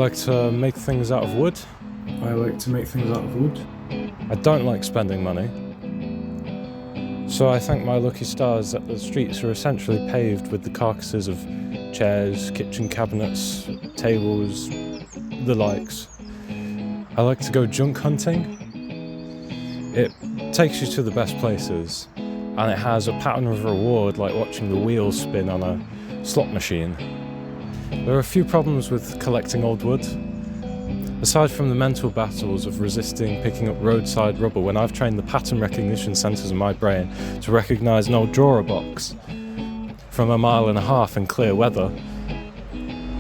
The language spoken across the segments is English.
like to make things out of wood. I like to make things out of wood. I don't like spending money. So I thank my lucky stars that the streets are essentially paved with the carcasses of chairs, kitchen cabinets, tables, the likes. I like to go junk hunting. It takes you to the best places, and it has a pattern of reward like watching the wheels spin on a slot machine. There are a few problems with collecting old wood. Aside from the mental battles of resisting picking up roadside rubber when I've trained the pattern recognition centres in my brain to recognise an old drawer box from 1.5 miles in clear weather,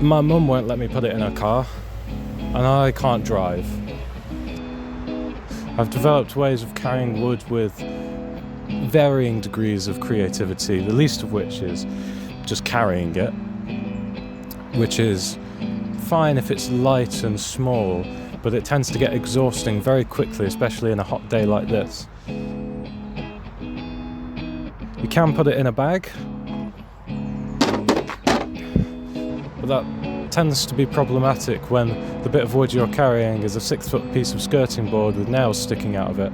my mum won't let me put it in her car, and I can't drive. I've developed ways of carrying wood with varying degrees of creativity, the least of which is just carrying it, which is fine if it's light and small, but it tends to get exhausting very quickly, especially in a hot day like this. You can put it in a bag, but that tends to be problematic when the bit of wood you're carrying is a 6-foot piece of skirting board with nails sticking out of it.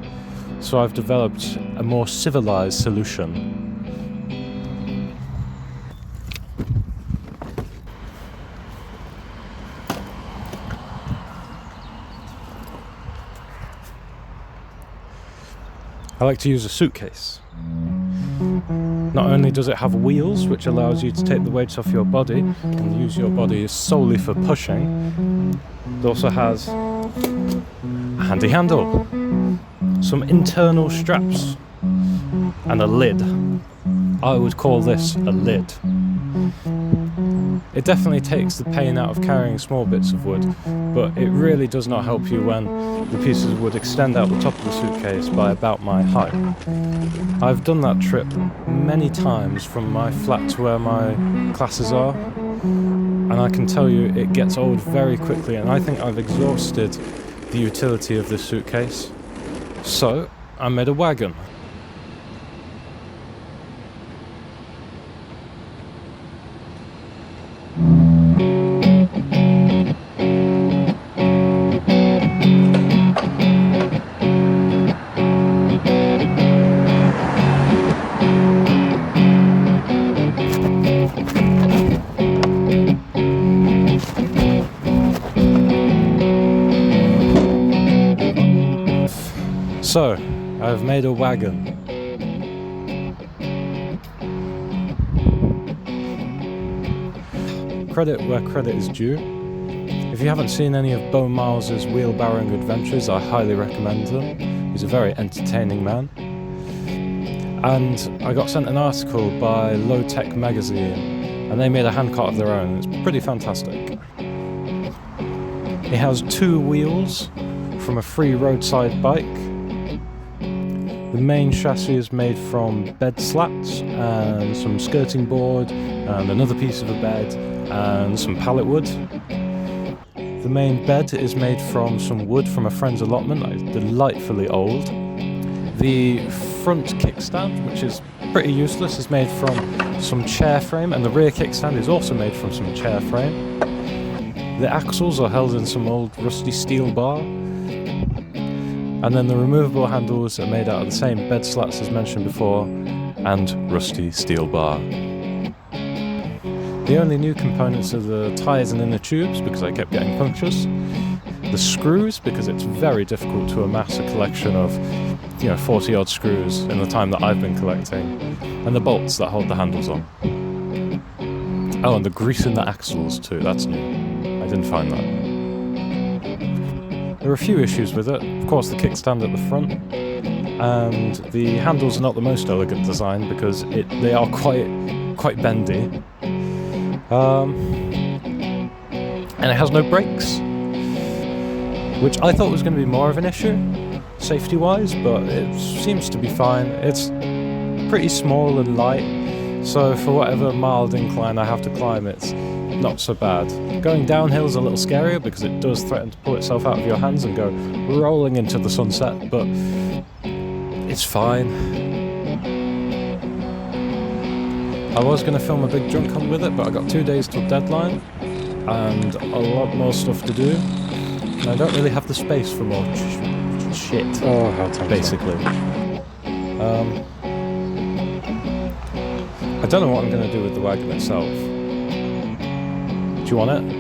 So I've developed a more civilized solution. I like to use a suitcase. Not only does it have wheels, which allows you to take the weights off your body and use your body solely for pushing, it also has a handy handle, some internal straps, and a lid. I would call this a lid. It definitely takes the pain out of carrying small bits of wood, but it really does not help you when the pieces of wood extend out the top of the suitcase by about my height. I've done that trip many times from my flat to where my classes are, and I can tell you it gets old very quickly, and I think I've exhausted the utility of this suitcase. So I made a wagon. So, I've made a wagon. Credit where credit is due. If you haven't seen any of Bo Miles's wheelbarrowing adventures, I highly recommend them. He's a very entertaining man. And I got sent an article by Low Tech magazine, and they made a handcart of their own. It's pretty fantastic. It has 2 wheels from a free roadside bike. The main chassis is made from bed slats and some skirting board and another piece of a bed and some pallet wood. The main bed is made from some wood from a friend's allotment that is delightfully old. The front kickstand, which is pretty useless, is made from some chair frame, and the rear kickstand is also made from some chair frame. The axles are held in some old rusty steel bar. And then the removable handles are made out of the same bed slats as mentioned before, and rusty steel bar. The only new components are the tyres and inner tubes, because I kept getting punctures, the screws, because it's very difficult to amass a collection of 40 odd screws in the time that I've been collecting, and the bolts that hold the handles on. Oh, and the grease in the axles too, that's new. I didn't find that. There are a few issues with it. Of course, the kickstand at the front, and the handles are not the most elegant design because they are quite bendy. And it has no brakes, which I thought was going to be more of an issue, safety-wise, but it seems to be fine. It's pretty small and light, so for whatever mild incline I have to climb, it's not so bad. Going downhill is a little scarier because it does threaten to pull itself out of your hands and go rolling into the sunset, but it's fine. I was going to film a big junk hunt with it, but I got 2 days till deadline, and a lot more stuff to do. And I don't really have the space for more shit, Oh, how tempting. basically. I don't know what I'm going to do with the wagon itself. Do you want it?